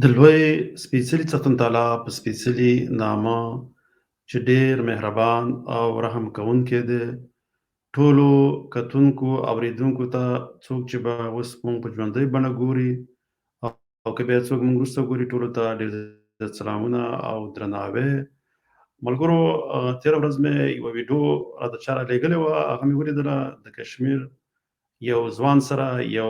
د لوی سپېڅلي څښتن تعالی په سپېڅلي نامه چې ډېر مهربان او رحم کوونکی دی. ټولو کتونکو اورېدونکو ته څوک چې به اوس مونږ په ژوندۍ بڼه ګوري او که بیا څوک مونږ وروسته ګوري ټولو ته ډېر زیات سلامونه او درناوی. ملګرو تېره ورځ مې یوه ویډیو راته چا رالیږلې وه، هغه مې ولیدله د کشمیر یو ځوان سره یو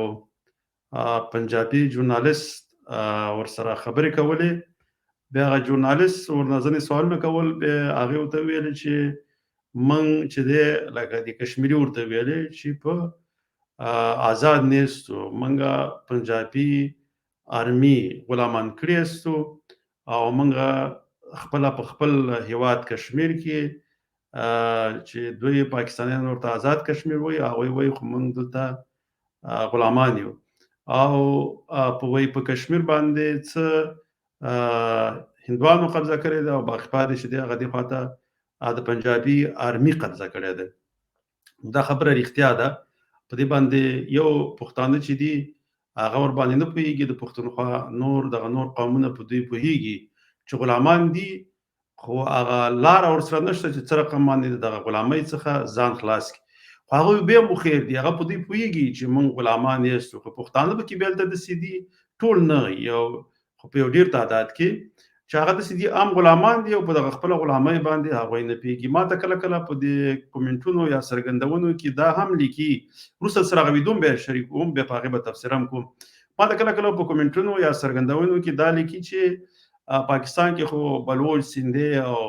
پنجابي ژورنالست ورسره خبرې کولې. بیا هغه ژورنالست ورنه ځینې سوالونه کول، بیا هغې ورته وویلې چې موږ چې دی لکه د کشمیري ورته ویلې چې په آزاد نیستو، موږ پنجابي آرمي غلامان کړي استو او موږ خپله په خپل هیواد کشمیر کې چې دوی پاکستانیان ورته آزاد کشمیر وایي، هغوی وایي خو موږ دلته غلامان یو او په کشمیر باندې څه هندوانو قبضه کړې ده او باقي پاتې چې دی هغه دې خواته د پنجابي آرمي قبضه کړې ده. دا خبره رښتیا ده. په دې باندې یو پښتانه چې دي هغه ورباندې نه پوهېږي، د پښتونخوا نور قومونه په دوی پوهېږي چې غلامان دي، خو هغه لاره ورسره نشته چې څه رقم باندې دغه غلامۍ څخه ځان خلاص کړي. خو هغوی بیا هم خیر دي، هغه په دوی پوهېږي چې موږ غلامان یستو. خو پښتانه پکې بیا هلته داسې دي، ټول نه، خو په یو ډېر تعداد کې چې هغه داسې دي عام غلامان دي او په دغه خپله غلامۍ باندې هغوی نه پوهېږي. ما ته کله کله په دې کومنټونو یا څرګندونو کې دا هم لیکي، وروسته سره هغه ویډیو هم بیا شریکوم، بیا په هغې به تبصره هم کوم. ما ته کله کله په کومنټونو یا څرګندونو کې دا لیکي چې پاکستان کې خو بلوچ، سندھی او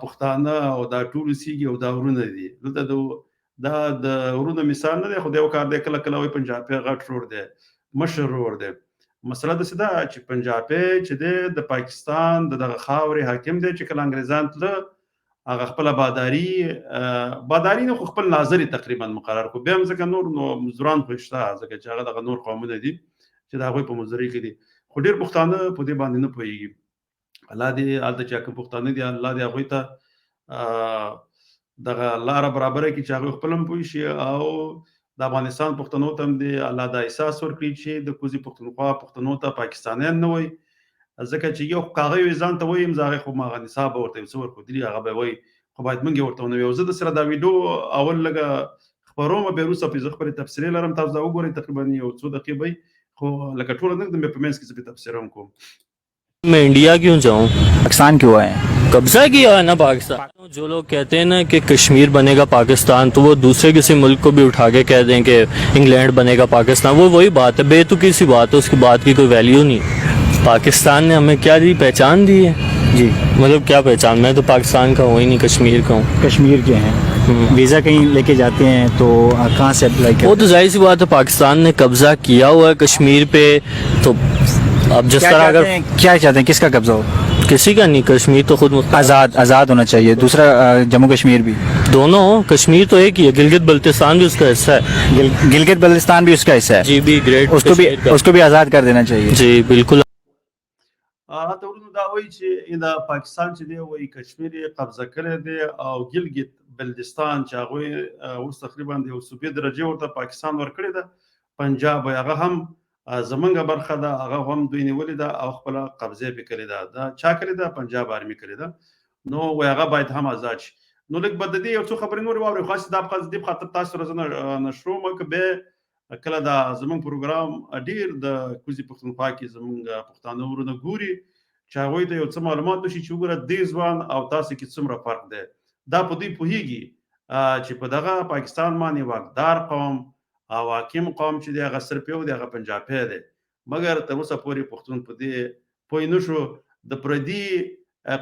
پښتانه او دا ټول اوسېږي او دا ورونه دي. دلته دا د ورونو مثال نه دی، خو د یو کار دی کله کله وایي پنجابی غټ رور دی، مشر رور دی. مسله داسې ده چې پنجابی چې دی د پاکستان د دغه خاورې حاکم دی، چې کله انګریزان تله هغه خپله باداري نه خو خپل ناظر تقریبا مقرر کړو. بیا هم ځکه نور مزدوران خو شته، ځکه چې هغه دغه نور قومونه دي چې د هغوی په مزدورۍ کې دي، خو ډېر پښتانه په دې باندې نه پوهېږي. الله دې هلته چې کوم پښتانه دي الله دې هغوی ته دغه لاره برابره کړي چې هغوی خپل هم پوه شي او د افغانستان پښتنو ته هم دې الله دا احساس ورکړي چې د کوزي پښتونخوا پښتنو ته پاکستانیان نه وایي، ځکه چې یو هغه یې ځان ته وایي هغې خو ما هغه نصاب به ورته یو څه ورښودلي هغه به وایي، خو باید موږ یې ورته ونه وایو. زه درسره دا ویډیو اول لږه خپروم، بیا وروسته پرې زه خپلې تبصرې لرم، تاسو دا وګورئ، تقریبا یو څو دقیقې به وي، خو لکه ټوله نه ږدم، بیا په منځ کې زه پرې تبصره هم کوم. मैं इंडिया क्यों जाऊं? पाकिस्तान क्यों आए? कब्जा किया है ना पाकिस्तान। जो लोग कहते हैं ना कि कश्मीर बनेगा पाकिस्तान, तो वो दूसरे किसी मुल्क को भी उठा के कह दें कि इंग्लैंड बनेगा पाकिस्तान, वो वही बात है, बेतुकी सी बात है, उसकी बात की कोई वैल्यू नहीं। पाकिस्तान ने हमें क्या दी, पहचान दी है जी, मतलब क्या पहचान, मैं तो पाकिस्तान का हूँ ही नहीं, कश्मीर का हूँ। कश्मीर के हैं, वीज़ा कहीं लेके जाते हैं तो कहाँ से अप्लाई करते हैं? वो तो जाहिर सी बात है, पाकिस्तान ने कब्जा किया हुआ है कश्मीर पे, तो अब जिस तरह अगर क्या चाहते हैं, किसका कब्जा हो? किसी का नहीं, कश्मीर तो खुद आज़ाद होना चाहिए। दूसरा जम्मू कश्मीर भी, दोनों, कश्मीर तो एक ही है, गिलगित बल्तिस्तान भी उसका हिस्सा है, गिलगित बल्तिस्तान भी उसका हिस्सा है जी भी ग्रेट, उसको भी आज़ाद कर देना चाहिए जी बिल्कुल। راته ورونو دا وایي چې دا پاکستان چې دی وایي کشمیر یې قبضه کړی دی او ګلګت بلتستان چې هغوی اوس تقریبا د یو صوبې درجې ورته پاکستان ورکړې ده، پنجاب هغه هم زمونږه برخه ده، هغه هم دوی نیولې ده او خپله قبضه یې پرې کړې ده. دا چا کړې ده؟ پنجاب آرمي کړې ده. نو وایي هغه باید هم آزاد شي. نو لږ به د دې یو څو خبرې نورې واورئ، خو هسې دا په دې خاطر تاسو سره زه نشروم که بیا کله دا زمونږ پروګرام ډېر د کوزي پښتونخوا کې زمونږ پښتانه ورونه ګوري چې هغوی ته یو څه معلومات وشي چې وګوره دې ځوان او تاسو کې څومره فرق دی. دا په دوی پوهېږي چې په دغه پاکستان باندې واکدار قوم او حاکم قوم چې دی هغه صرف یو دی، هغه پنجابی دی. مګر تر اوسه پورې پښتون په دې پوه نه شو. د پردي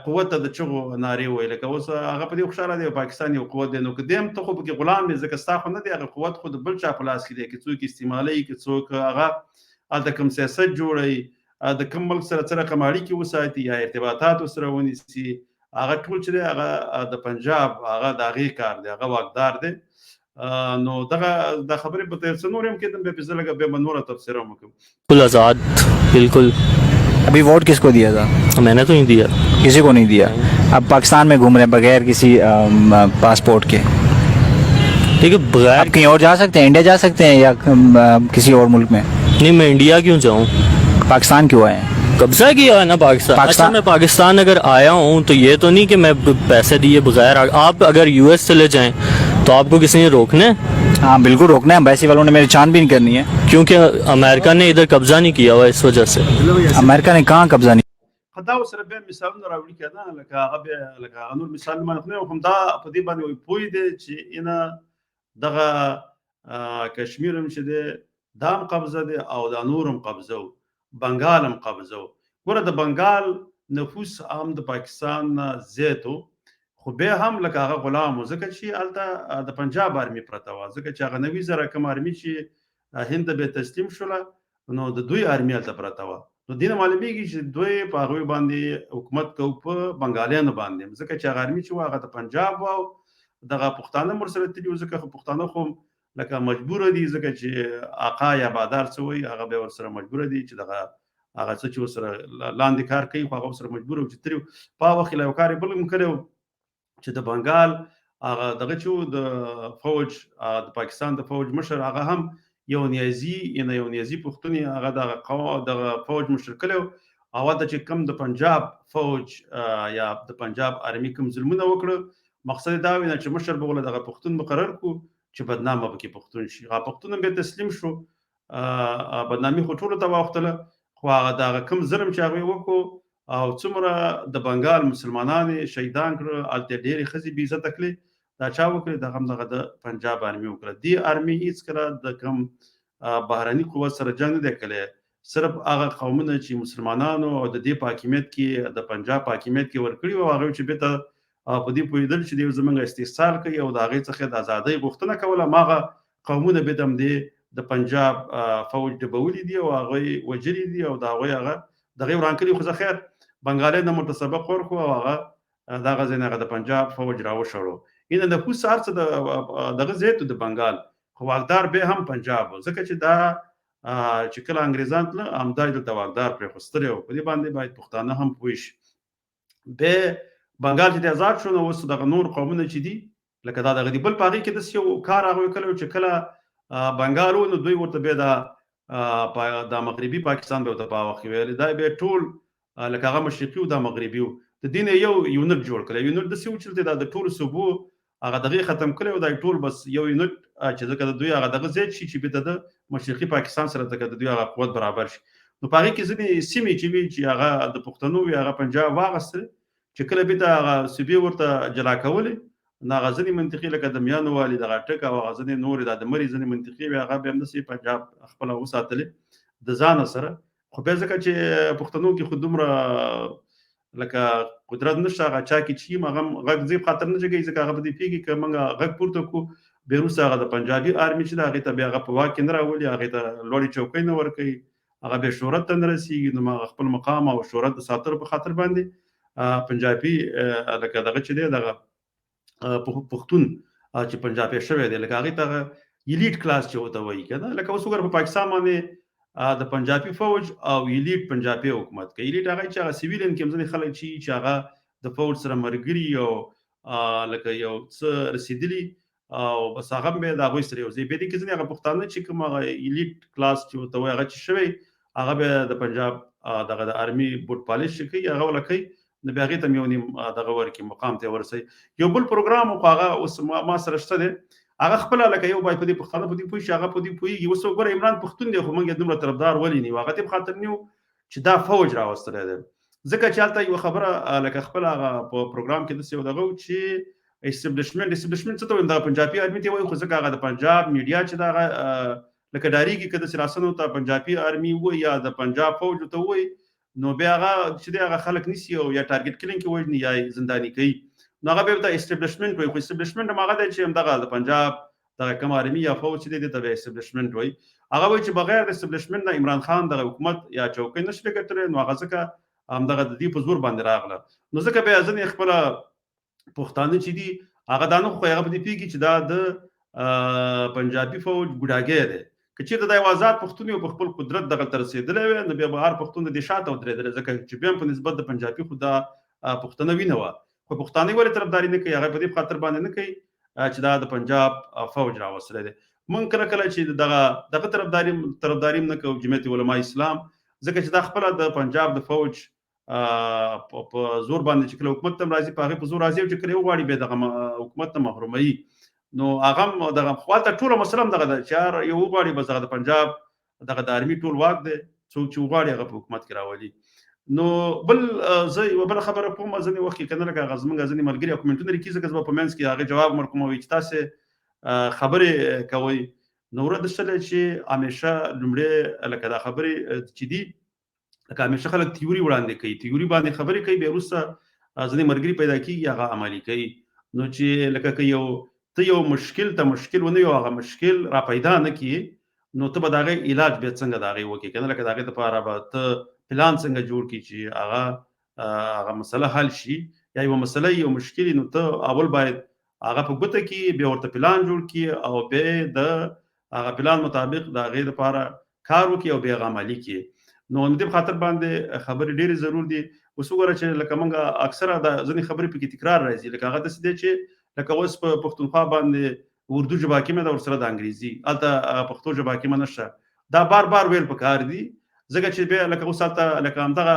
قوت ته د چغو نارې وایي، لکه اوس هغه په دې خوشحاله دی پاکستان یو قوت دی، نو که دې هم ته خو پکې غلام دی، ځکه ستا خو نه دی هغه قوت، خو د بل چا په لاس کې دی، که څوک استعمالوي، که څوک هغه هلته کوم سیاست جوړوي، د کوم ملک سره څه رقم اړیکې وساتي یا ارتباطات ورسره ونیسي، هغه ټول چې دی هغه د پنجاب هغه د هغې کار دی، هغه واکدار دی. نو دغه د خبرې په تیر څه نور هم کېدم، بیا پې زه لږه بیا به نوره تبصره هم وکړم. बिल्कुल आज़ाद बिल्कुल। अभी वोट किसको दिया था? मैंने तो नहीं दिया, किसी को नहीं दिया। अब पाकिस्तान में घूम रहे हैं बगैर किसी पासपोर्ट के, ठीक है, बगैर आप कहीं और जा सकते हैं, इंडिया जा सकते हैं या किसी और मुल्क में? नहीं, मैं इंडिया क्यों जाऊँ? पाकिस्तान क्यों आए? कब्जा किया है ना पाकिस्तान। अच्छा, मैं पाकिस्तान अगर आया हूँ तो ये तो नहीं कि मैं पैसे दिए बगैर आप अगर यूएस चले जाएं तो आपको किसी ने रोकना है? हाँ बिल्कुल रोकना है, एम्बेसी वालों ने मेरी छानबीन करनी है। क्योंकि अमेरिका ने इधर कब्जा नहीं किया हुआ इस वजह से। अमेरिका ने कहाँ कब्जा नहीं خدا سره به مثالونه راوړي کنه لکه هغه به لکه انور مثال ما نه هم دا په دې باندې پوي دي چې انا دغه کشمیر هم چې دام قبضه دي او د نورم قبضه بنگالم قبضه ګوره د بنگال نفوس عام د پاکستان زیاتو خو به هم لکه هغه غلام ځکه چې الته د پنجاب آرمي پرته و ځکه چې هغه 90 زره کم آرمي چې هند به تسلیم شوله نو د دوی آرمي الته پرته و نو دینه معلومیږي چې دوی په هغوی باندې حکومت کوي په بنګالیانو باندې ځکه چې هغه آرمي چې و هغه د پنجاب و دغه پښتانه ورسره تلي و ځکه خو پښتانه خو لکه مجبور دي ځکه چې آقا یا بادار څه وایي هغه به ورسره مجبور دي چې دغه هغه څه چې ورسره لاندې کار کوي خو هغه ورسره مجبور و چې تلي په وخت له یو کار بل هم کړی چې د بنګال هغه دغه چې د فوج د پاکستان د فوج مشر هغه هم یو نیازي پښتون هغه د فوج مشر کړو او د چې کم د پنجاب فوج یا د پنجاب آرمي کوم ظلمونه وکړه مقصد دا وینه چې مشر بغله دغه پښتون مقرر کو چې بدنامه بکی پښتون شي هغه پښتون به تسلیم شو بدنامي خو ټول ته واختله خو هغه دغه کم ظلم چې هغه وکړو او څومره د بنگال مسلمانان شهیدان کړ الته ډېری خزي بي عزت کړي دا چا وکړي دغه د پنجاب آرمي وکړه دی آرمي هیڅ کله د کم بهراني قوت سره جنگ نه کړي صرف هغه قومونه چې مسلمانانو او د دې حاکمیت کې د پنجاب حاکمیت کې ورکړي او هغه چې به ته په دې پویدل چې د زمونږ استحصال کوي او د هغه څخه د ازادۍ غوښتنه کوله ماغه قومونه به دم دي د پنجاب فوج د بولي دي او هغه وجري دي او دا هغه دغه ورانکړي خو ځخیر بنگالي د متسبق ورکو او هغه دغه زنه د پنجاب فوج راو شړو ان د نفوس ارڅ دغه زیاتو د بنگال خو واقدار به هم پنجاب ځکه چې دا چې کله انګریزان تل امداد د واقدار پر خوستره او په دې باندې باید پښتانه هم پوښ به بنگال چې آزاد شو نو اوس دغه نور قومونه چې دي لکه دا دغه بل پاغي کې د یو کار هغه کله چې کله بنگالو نو دوی ورته به د مغربي پاکستان به ته په واخ ویل دا به ټول لکه هغه مشرقي او د مغربي د دین یو یونټ جوړ کړل یونټ د سیو چې د ټول صوبو هغه دغه ختم کړو او د ټول بس یو یونټ چې دغه دوی هغه دغه زیات شي چې به د مشرقي پاکستان سره دغه دوی هغه قوت برابر شي نو پاره کې ځینې سیمې چې وی چې هغه د پښتنو وی هغه پنجاب واغسته چې کله به د هغه صوبې ورته جلا کول نه غزنی منطقي لکه د میانو والی دغه ټک او غزنی نور د مری ځنې منطقي وی هغه به هم نسی پنجاب خپل وساتل د ځان سره خو به ځکه چې پښتنو کې خودمره لکه قدرت نشته هغه چا کې چې مغه غږ زی خاطر نه جګی ځکه هغه دې پیږي چې موږ غږ پورته کو بیروس هغه د پنجابي آرمي چې هغه ته بیا هغه په واک نه راولي هغه ته لوړی چوکۍ نه ورکي هغه به شهرت ته نه رسیږي نو ما خپل مقام او شهرت ساتر په خاطر باندې پنجابي لکه دغه چې دی دغه پښتون چې پنجابي شوی دی لکه هغه ته ایلیټ کلاس چې وته وایي کنه لکه اوس وګور په پاکستان باندې د پنجابي فوج او ایلیټ پنجابي حکومت کې ایلیټ هغه چې هغه سیویلین کې مزني خلک چې هغه د فوج سره مرګري او لکه یو څه رسیدلی او بس هغه به د هغه سره یو ځای به دي کې ځنه هغه پښتانه چې کوم هغه ایلیټ کلاس چې وته هغه چې شوی هغه به د پنجاب دغه د آرمي بوت پالیش کوي هغه ولکې د بیاغه ته میونی دغه ورکی مقام ته ورسي یو بل پروګرام او هغه اوس ما سره شته دي هغه خپل لکه یو باید په دې پښتانه په دې پوي هغه په دې پوي اوس وګوره عمران پښتون دی خو موږ دومره طرفدار ولې نه واغه ته خاطر نیو چې دا فوج راوستل دي ځکه چې حالت یو خبره لکه خپل هغه په پروګرام کې د څه دغه چې اسټابلیشمنت څه ته د پنجابي آرمي ته وایي خو ځکه هغه د پنجاب میډیا چې دا لکه داری کې کده سراسنو ته پنجابي آرمي و یا د پنجاب فوج ته وایي نو بیا هغه چې هغه خلک نسی او یا ټارګټ کلینګ کې وایي یا زنداني کوي نو هغه به د اسټابلیشمنت وایي خو اسټابلیشمنت هغه د چې دغه د پنجاب د کوم آرمي یا فوج چې د اسټابلیشمنت وایي هغه وایي چې بغیر د اسټابلیشمنت نه عمران خان د حکومت یا چوکۍ نشي ګټل نو هغه ځکه همدغه د دې په زور باندې راغله نو ځکه به ځنې خپل پښتانه چې دي هغه دانو خو هغه په دې پیږي چې دا د پنجابي فوج ګډاګي دی کچې د آزاد پښتون په خپل قدرت دغه تر رسیدلې نو بیا بهر پښتون د شاته ودرېدل ځکه چې بیا په نسبت د پنجابي خدا پښتنه وینه و خو پښتانه ولې طرفداري نه کوي هغه په دې خاطر باندې نه کوي چې دا د پنجاب فوج راوستل دي مونږ کله کله چې دغه طرفداري نه کوي جمعیت علماء اسلام ځکه چې دا خپله د پنجاب د فوج په زور باندې چې کله حکومت ته راځي په هغې په زور راځي او چې کله وغواړي بیا دغه حکومت ته محروموي. نو هغه هم دغه خواته ټوله مسله هم دغه ده چې هر یو وغواړي بس دغه د پنجاب دغه د آرمي ټول واک دی، څوک چې وغواړي هغه په حکومت کې راولي. نو بل زه یوه بله خبره کوم ځینې وخت کې که نه لکه هغه زموږ ځینې ملګري او کومنټونه لیکي ځکه زه به په منځ کې هغې جواب هم ورکوم چې تاسې خبرې کوئ. نو وروره د شله چې همیشه لومړی لکه دا خبرې چې دي لکه همیشه خلک تیوري وړاندې کوي، تیوري باندې خبرې کوي، بیا وروسته ځینې ملګري پیدا کېږي هغه عملي کوي. نو چې لکه که ته یو مشکل ته مشکل ونه یو هغه مشکل را پیدا نه کړي نو ته به د هغې علاج بیا څنګه د هغې وکړې که نه لکه د هغې دپاره به ته پلان څنګه جوړ کړي چې هغه مسله حل شي یا یوه مسله یو مشکل نو ته اول باید هغه په ګوته کړي بیا ورته پلان جوړ کړي او بیا د هغه پلان مطابق د هغې دپاره کار وکړي او بیا هغه عملي کړي. نو د دې په خاطر باندې خبرې ډېرې ضرور دي. اوس وګوره چې لکه موږ اکثره د ځینې خبرې پکې تکرار راځي لکه هغه داسې دی چې لکه اوس په پښتونخوا باندې اردو ژبه حاکمه ده ورسره د انګریزي هلته پښتو ژبه حاکمه نشته. دا بار بار ویل پکار دي ځکه چې بیا لکه اوس هلته لکه همدغه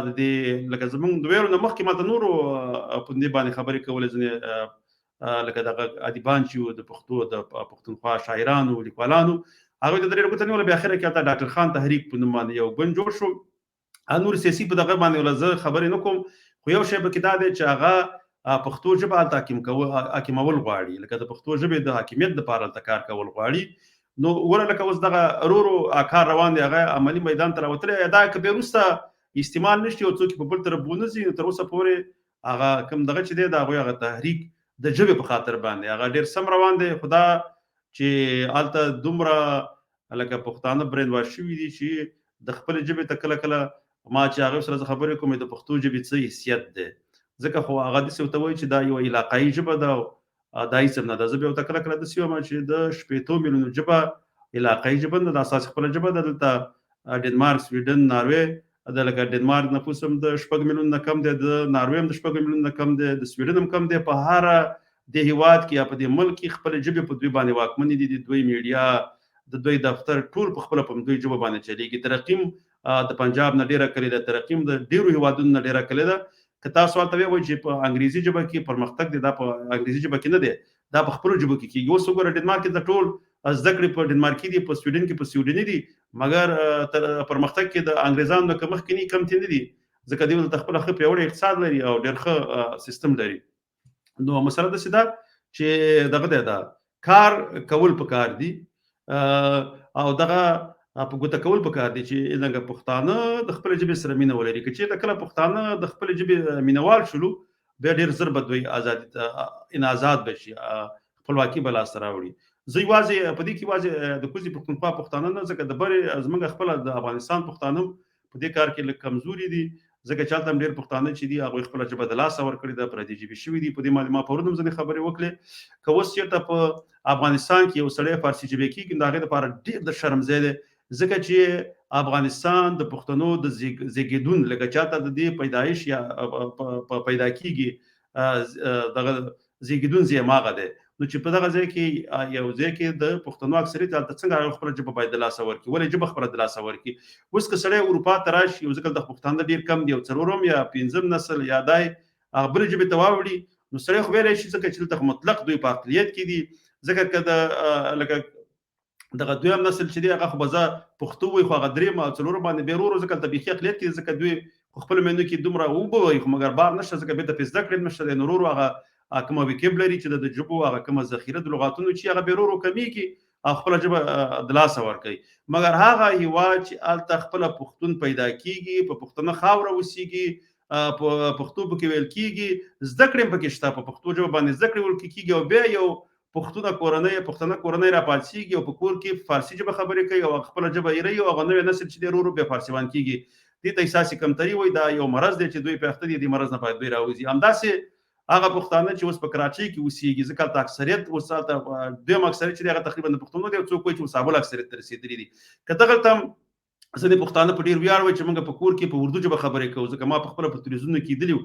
د دې لکه زموږ د ویلو نه مخکې ما ته نورو په دې باندې خبرې کولې ځینې لکه دغه ادیبان چې د پښتو د پښتونخوا شاعرانو لیکوالانو هغوی ته درې ګوته نیوله بیا اخره کې هلته ډاکټر خان تحریک په نوم باندې یو ګوند جوړ شو. نور سیاسي په دغه باندې ولا زه خبرې نه کوم خو یو شی پکې دا دی چې هغه پښتو ژبه هلته حاکمول غواړي لکه د پښتو ژبې د حاکمیت دپاره هلته کار کول غواړي. نو وګوره لکه اوس دغه ورو کار روان دی هغه عملي میدان ته راوتلی دا که بیا وروسته استعمال نشي او څوک په بل طرف ونه ځي نو تر اوسه پورې هغه کوم دغه چې دی د هغوی هغه تحریک د ژبې په خاطر باندې هغه ډېر سم روان دی. خو دا چې هلته دومره لکه پښتانه برین واش شوي دي چې د خپلې ژبې ته کله کله ما چې هغې سره زه خبرې کوم د پښتو ژبې څه حیثیت دی ځکه خو هغه داسې ورته وایي چې دا یوه علاقایي ژبه ده او دا هېڅ هم نه ده. زه بیا ورته کله کله داسې وایم چې د 80 میلیونو ژبه علاقایي ژبه نه ده، اساسي خپله ژبه ده. دلته ډنمارک، سویډن، ناروې د لکه ډنمارک نفوس هم د 6 میلیونو نه کم دی، د ناروې هم د 6 میلیونو نه کم دی، د سویډن هم کم دی. په هر د هېواد کې یا په دې ملک کې خپلې ژبې په دوی باندې واکمنې دي، د دوی میډیا د دوی دفتر ټول په خپله په دوی ژبه باندې چلېږي. ترقیم د پنجاب نه ډېره کلې ده، ترقیم د ډېرو هېوادونو نه ډېره کلې ده. که تاسو هلته وایئ چې په انګریزي ژبه کې پرمختګ دی دا په انګریزي ژبه کې نه دی، دا په خپلو ژبو کې کېږي. اوس وګوره ډنمارک کې د ټول زده کړې په ډنمارکي دي، په سویډن کې په سویډني دي، مګر پرمختګ کې د انګریزانو نه کمخکې نه کمتې نه دي ځکه دوی دلته خپله ښه پیاوړی اقتصاد لري او ډېر ښه سیستم لري. نو مسله داسې ده چې دغه دی دا کار کول پکار دي او دغه په ګوته کول پکار دي چې څنګه پښتانه د خپلې ژبې سره مینه ولري. که چېرته کله پښتانه د خپلې ژبې مینهوال شولو بیا ډېر ژر به دوی آزاد به شي، خپلواکي به لاسته راوړي. زه یوازې په دې کې یوازې د کوزي پښتونخوا پښتانه نه ځکه د برې زموږ خپله د افغانستان پښتانه په دې کار کې لږ کمزوري دي ځکه چې هلته هم ډېر پښتانه چې دي هغوی خپله ژبه د لاسه ورکړې ده، پردۍ ژبې شوي دي. په دې باندې ما پرون هم ځینې خبرې وکړې. که اوس چېرته په افغانستان کې یو سړی فارسي ژبې کېږي نو د هغې دپاره ډېر د شرم ځای دی ځکه چې افغانستان د پښتنو د زیږېدون لکه چاته د دې پیدایش یا پیدا کېږي دغه زیږېدون ځای هماغه دی. نو چې په دغه ځای کې یو ځای کې د پښتنو اکثریت هلته څنګه هغه خپله ژبه باید د لاسه ورکړي، ولې ژبه خپله د لاسه ورکړي. اوس که سړی اروپا ته راشي یو ځکه د پښتانه ډېر کم دي او څلورم یا پنځم نسل یا دای هغه بلې ژبې ته واوړي نو سړی خو ویلی شي ځکه چې دلته مطلق دوی په اقلیت کې دي. ځکه که د لکه دغه دویم نسل چې دی هغه خو به زه پښتو وایي خو هغه درېیم او څلورم باندې بیا ورو ځکه هلته بیخي اقلیت کې ځکه دوی خو خپلو میندو کې دومره اوبه وایي خو مګر بار نشته ځکه بېرته پرې زده کړې نشته دی. نو ورو هغه کومه ویکیبلري چې د ژبو هغه کومه ذخیره د لغاتونو چې هغه بیا ورو کمیږي او خپله ژبه د لاسه ورکوي. مګر هغه هېواد چې هلته خپله پښتون پیدا کېږي، په پښتنه خاوره اوسېږي، په پښتو پکې ویل کېږي، زده کړې هم پکې شته، په پښتو ژبه باندې زده کړې ویل کېږي او بیا یو پښتنه کورنۍ راپاڅېږي او په کور کې فارسي ژبه خبرې کوي او خپله ژبه هېروي او هغه نوی نسل چې دی ورو بیا فارسیوان کېږي. دې ته احساسي کمتري وایي. دا یو مرض دی چې دوی پې اخته دي، دې مرض نه باید دوی راوځي. همداسې هغه پښتانه چې اوس په کراچۍ کې اوسېږي ځکه هلته اکثریت اوس هلته دویم اکثریت چې دی هغه تقریبا د پښتنو دی او څوک وایي چې اوس هغه اکثریت ته رسېدلي دي. که دغلته هم ځینې پښتانه په ډېر ویاړ وایي چې موږ په کور کې په اردو ژبه خبرې کوو ځکه ما پخپله په تلویزیونونو کې لیدلي وو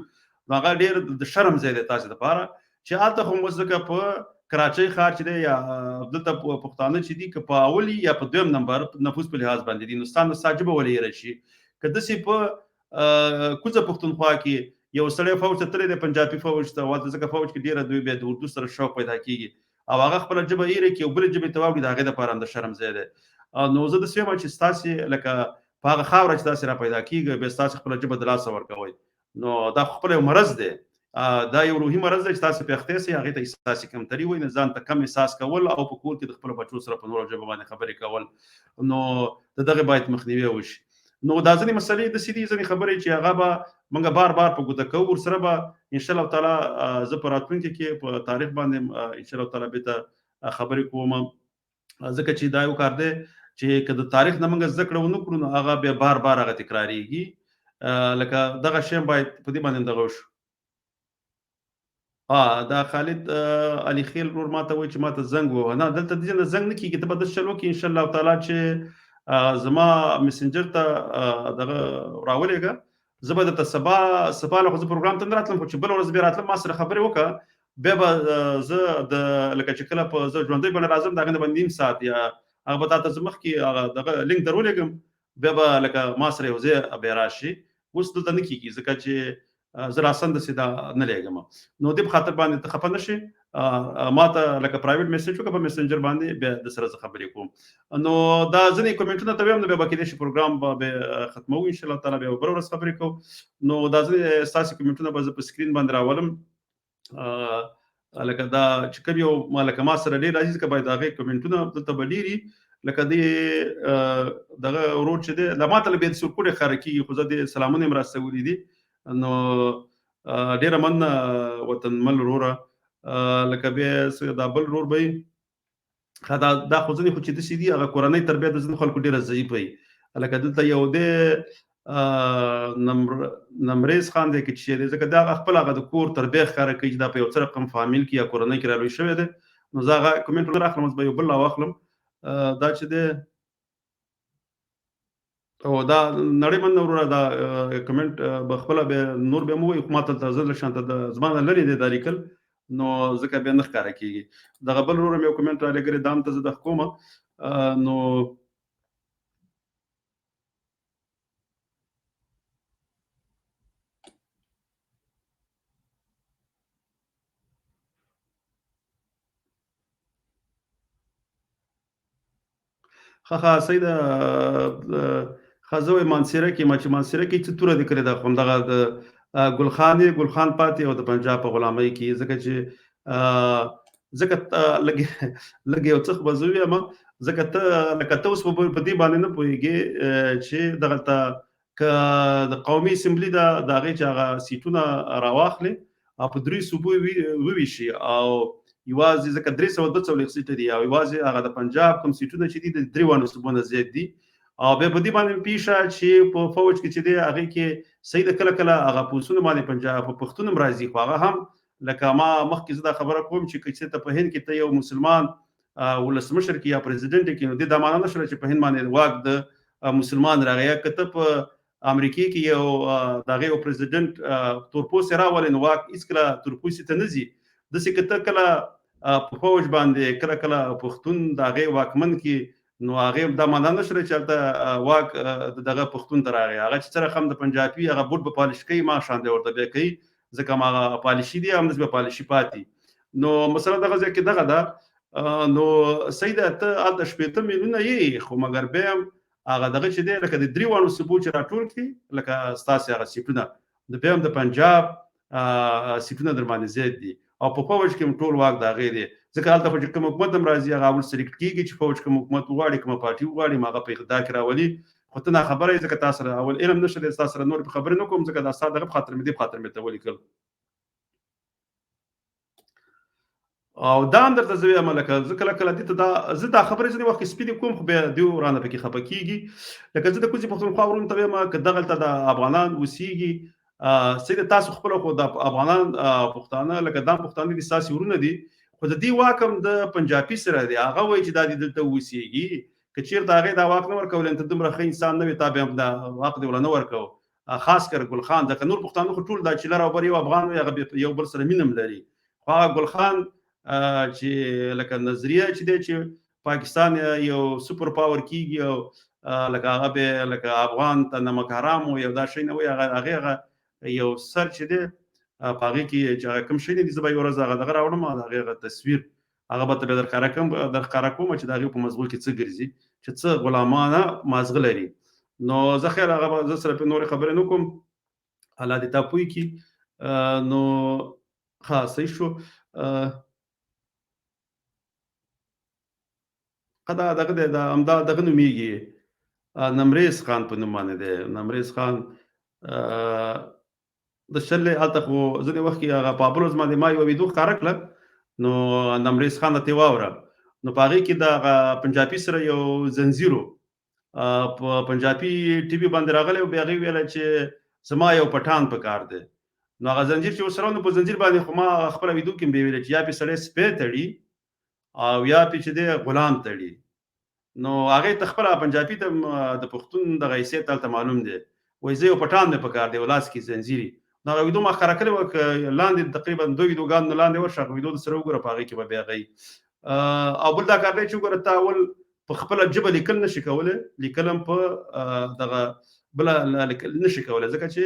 نو هغه ډېر د شرم ځای دی تاسې دپاره چې هلته خو اوس ځکه په کراچۍ ښار چې دی یا دلته پښتانه چې دي که په اول یا په دویم نمبر نفوس په لحاظ باندې دي نو ستا نسا ژبه ولې هېره شي که داسې په کوزه پښتونخوا کې یو سړی فوج ته تللی دی پنجابي فوج ته ورته ځکه فوج کې ډېره دوی بیا د اردو سره شوق پیدا کېږي او هغه خپله ژبه هېره کړي او بلې ژبې ته واوړي د هغې دپاره هم د شرم ځای دی نو زه داسې وایم چې ستاسې لکه په هغه خاوره چې تاسې را پیدا کېږي بیا ستاسې خپله ژبه د لاسه ورکوئ نو دا خو خپله یو مرض دی دا یو روحي مرض دی چې تاسې پې اخته سئ هغې ته احساسي کمتري وایي نو ځان ته کم احساس کول او په کور کې د خپلو بچو سره په نورو ژبه باندې خبرې کول نو د دغې باید مخنیوی وشي نو دا ځینې مسلې داسې دي ځینې خبرې چې هغه به موږ بار بار په ګوته کوو ورسره به انشاءالله تعالی زه په راتلونکي کې په تاریخ باندې انشاءالله تعالی بېرته خبرې کوم ځکه چې دا یو کار دی چې که د تاریخ نه موږ زده کړه ونه کړو نو هغه بیا بار بار هغه تکرارېږي لکه دغه شی باید په دې باندې دغه وشو دا خالد علي خیل ورور ماته وایي چې ماته زنګ ووهه نه دلته دې نه زنګ نه کېږي ته به داسې چل وکړې انشاءالله تعالی چې زما مسنجر ته دغه راولېږه زه به درته سبا له خو زه پروګرام ته نه راتلم خو چې بله ورځ بیا راتلم ما سره خبرې وکړه بیا به زه د لکه چې کله په زه ژوندی بڼه راځم د هغې نه به نیم ساعت یا هغه به تا ته زه مخکې هغه دغه لینک در ولېږم بیا به لکه ما سره یو ځای بیا راشي اوس دلته نه کېږي ځکه چې زه راسن داسې دا نه لېږم نو دې په خاطر باندې ته خفه نه شې ما ته لکه پرایویټ میسج وکړه په میسنجر باندې بیا د سره زه خبرې کوم نو دا ځینې کومنټونه ته ویم نو بیا به کېدای شي پروګرام به بیا ختموو انشاءالله تعالی بیا به بله ورځ خبرې کوو نو دا ځینې ستاسې کومنټونه به زه په سکرین باندې راولم لکه دا چې کوم یو لکه ما سره ډېر راځي ځکه باید د هغې کومنټونه دلته به ډېر لکه دې دغه ورور چې دی دا ما ته له بیا د سرکوډې ښکاره کېږي خو زه دې سلامونه یې مراسته ولیدي نو ډېره مننه وطنمل وروره لکه بیا دا بل ورور به وي دا خو ځینې خو چې داسې دي هغه کورنۍ تربیه د ځینې خلکو ډېره ضعیفه وي لکه دلته یو دی نمریز خان دی که چې دی ځکه دا هغه خپل هغه د کور تربیه ښکاره کوي چې دا په یو څه رقم فامیل کې یا کورنۍ کې رالوی شوی دی نو زه هغه کومنټ ونه راخلم اوس به یو بل راواخلم دا چې دی او دا نړۍ من وروره دا کمنټ به خپله بیا نور بیا مو وایي خو ما ته زه له شانته د زما نه لرې دی دا لیکل نو ځکه بیا نه ښکاره کېږي دغه بل وروره مې یو کمنټ رالېږلی دا هم ته زه دغه کومه نو ښه صحیح ده ښه زه وایم مانسیره کې ما چې مانسیره کې څه توره دې کړې ده خو همدغه د ګلخان یې ګلخان پاتې او د پنجاب په غلامۍ کې ځکه چې لږ یو څه خو به زه ووایم ځکه ته لکه ته اوس په دې باندې نه پوهېږې چې دغلته که د قومي اسمبلي ده د هغې چې هغه سیټونه راواخلې او په درې صوبو وویشي او یوازې ځکه 342 سیټه دي او یوازې هغه د پنجاب کوم سیټونه چې دي د 53 صوبو نه زیات دي او بیا په دې باندې پیښه چې په فوج کې چې دی هغې کې صحیح ده کله کله هغه پوسونه باندې پنجاب په پښتون هم راځي خو هغه هم لکه ما مخکې زه دا خبره کوم چې که څه ته په هند کې ته یو مسلمان ولسمشر کې یا پرزیدنټ کې نو دې دا معنا نه شوله چې په هند باندې واک د مسلمان راغی یا که ته په امریکې کې یو د هغې یو پرزیدنټ تورپوستی راولې نو واک هېڅکله تورپوستي ته نه ځي داسې که ته کله په فوج باندې کله کله پښتون د هغې واکمن کې نو هغې دا معنا نه شوله چې هلته واک د دغه پښتون ته راغی هغه چې څه رقم د پنجابي هغه بوټ به پالش کوي ما شان دی ورته بیا کوي ځکه هماغه پالشي دي همداسې به پالشي پاتې نو مسله دغه ځای کې دغه ده نو صحیح ده ته هلته 80 میلیونه یې خو مګر بیا هم هغه دغه چې دی لکه د 3 صوبو چې راټول کړي لکه ستاسې هغه سیټونه بیا هم د پنجاب سیټونه در باندې زیات دي او په فوج کې هم ټول واک د هغې دی ځکه هلته خو چې کوم حکومت هم راځي هغه اول سلیکټ کېږي چې فوج کوم حکومت وغواړي کومه پارټي وغواړي هغه په اقتدار کې راولي خو ته ناخبره یې ځکه تا سره اول علم نشته دی ستا سره نور په خبرې نه کوم ځکه دا ستا دغه په خاطر مې دې په خاطر مې ته ولیکل او دا هم درته زه وایم لکه زه کله کله دې ته زه دا خبرې ځینې وخت کې سپینې کوم خو بیا دوی رانه پکې خفه کېږي لکه زه د کوڅې پښتونخوا ورونو ته وایم که دغلته د افغانان اوسېږي صحیح ده تاسو خپله خو د افغانان پښتانه لکه دا پښتانه دي ستاسې ورونه دي خو د دې واک هم د پنجابي سره دی هغه وایي چې دا دې دلته اوسېږي که چېرته هغې دا واک نه ورکولی ته دومره ښه انسان نه وي تا بیا هم دا واک دې وله نه ورکو خاص کر ګلخان ځکه نور پښتانه خو ټول دا چې لر او بر یو افغان وي هغه یو بل سره مینه هم لري خو هغه ګلخان چې لکه نظریه چې دی چې پاکستان یو سپر پاور کیږي او لکه هغه به لکه افغان ته نمک حرام و یو دا شی نه وي هغه یو سر چې دی په هغې کې چې کوم شی دی زه به یوه ورځ هغه دغه راوړم د هغې تصویر هغه به ته در ښکاره کوم چې د هغې په مزغو کې څه ګرځي چې څه غلامانه مازغه لري نو زه خیر هغه به زه سره پرې نورې خبرې نه کوم الله دې تا پوه کړي نو ښه صحیح شو دا دغه دی دا همدا دغه نومېږي نمریز خان په نوم باندې دی نمریز خان د شلې هلته خو ځینې وخت کې هغه په بلوز باندې ما یوه ویډیو ښکاره کړه نو نمریز خان ته یې واوره نو په هغې کې د هغه پنجابي سره یو زنځیر په پنجابي ټي وي باندې راغلی او بیا هغې ویله چې زما یو پټان په کار دی نو هغه زنځیر چې ورسره نو په زنځیر باندې خو ما خپله ویډیو کې مې ویله چې یا پې سړی سپی تړي او یا پې چې دی غلام تړي نو هغې ته خپله پنجابي ته د پښتون دغه حیثیت هلته معلوم دی وایي زه یو پټان مې په کار دی او لاس کې زنځیر نو هغه ویډیو ما ښکاره کړې وه که لاندې تقریبا 2 ویډیوګانو نه لاندې ورشه هغه ویډیو درسره وګوره په هغې کې به بیا هغی او بل دا کار دی چې وګوره ته اول په خپله ژبه لیکل نشي کولی لیکل هم په دغه بله لیکل نشي کولی ځکه چې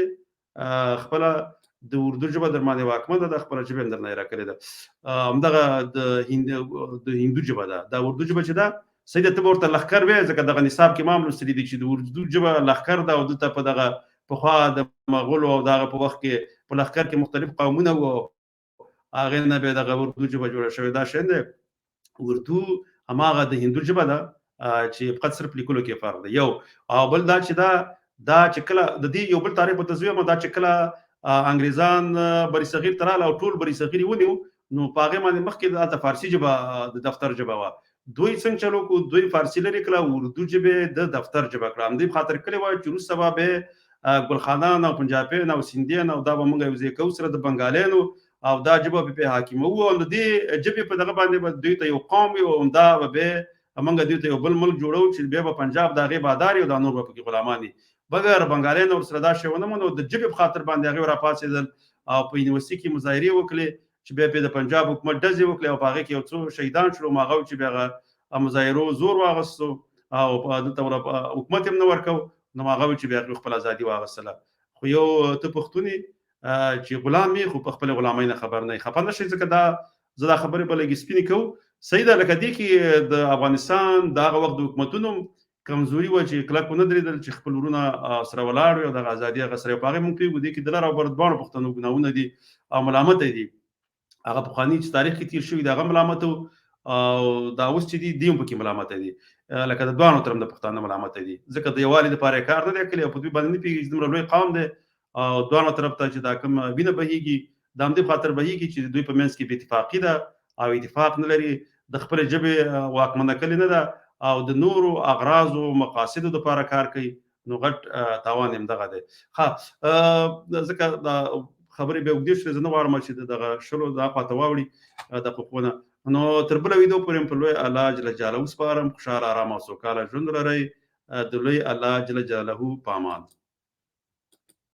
خپله د اردو ژبه در باندې واکمنه ده خپله ژبه هم درنه یې راکړې ده همدغه د هندو ژبه ده دا اردو ژبه چې ده صحیح ده ته به ورته لښکر وایې ځکه دغه نصاب کې ما هم لوستلي دي چې د اردو ژبه لښکر ده او دلته په دغه پخوا د مغولو او دغه په وخت کې په لښکر کې مختلف قومونه وو هغې نه بیا دغه اردو ژبه جوړه شوې دا شی دی اردو هماغه د هندو ژبه ده چې فقط صرف لیکلو کې فرق دی یو او بل دا چې دا چې کله د دې یو بل تاریخ په تصویر دا چې کله انګریزان بری صغیر ته راغله او ټول بری صغیر یې ونیو نو په هغې باندې مخکې هلته فارسي ژبه د دفتر ژبه وه دوی څنګه چلو کړو دوی فارسي لرې کړه اردو ژبې د دفتر ژبه کړه همدې په خاطر کړې وه چې وروسته به بیا ګلخانان او پنجابیان او سیندیان او دا به موږ یو ځای کوو سره د بنګالیانو او دا ژبه به پرې حاکموو او د دې ژبې په دغه باندې به دوی ته یو قوم وي او همدا به بیا موږ دوی ته یو بل ملک جوړو چې بیا به پنجاب د هغې بادار وي او دا نور به پکې غلامان وي مګر بنګالیان ورسره دا شی ونه منو د ژبې په خاطر باندې هغې راپاڅېدل او په یونیورسټي کې مظاهرې وکړې چې بیا پرې د پنجاب حکومت ډزې وکړې او په هغې کې یو څو شهیدان شول هغه چې بیا هغه مظاهرو زور واغستو او دلته حکومت هم نه ورکو نو هغه چې بیا خپل ازادي واغستله خو یو ته پښتون چې غلام یې خو په خپل غلامۍ نه خبر نه خفه نه شي ځکه دا زه دا خبرې به لږ سپینې کوو صحیح ده لکه دې کې د افغانستان د هغه وخت د حکومتونو کمزوري وه چې کلک ونه درېدل چې خپل ورونه سره ولاړ وي او دغه ازادي هغه سره په هغې موږ پوهېږو دې کې د لر او بر دواړو پښتنو ګناهونه دي او ملامته دي هغه پخواني چې تاریخ کې تېر شوي د هغه ملامته او دا اوس چې دي دې هم پکې ملامته دي لکه د دواړو طرف د پښتانه ملامته دي ځکه د یووالي دپاره یې کار نه دی کړی او په دوی باندې نه پوهېږي چې دومره لوی قوم دی او دواړو طرف ته چې دا کوم وینه بهېږي د همدې په خاطر بهېږي چې د دوی په منځ کې بې اتفاقي ده او اتفاق نه لري د خپلې ژبې واکمنه کلې نه ده او د نورو اغراضو مقاصدو دپاره کار کوي نو غټ تاوان یې همدغه دی ښه ځکه دا خبرې بیا اوږدې شوې زه نه غواړم چې دغه شلو دا خواته واوړي د خوبونه نو تر بله ویډیو پورې په لوی الله جل جلاله وسپارم خوشحاله ارامه او سوکاله ژوند ولرئ د لوی الله جل جلاله په امان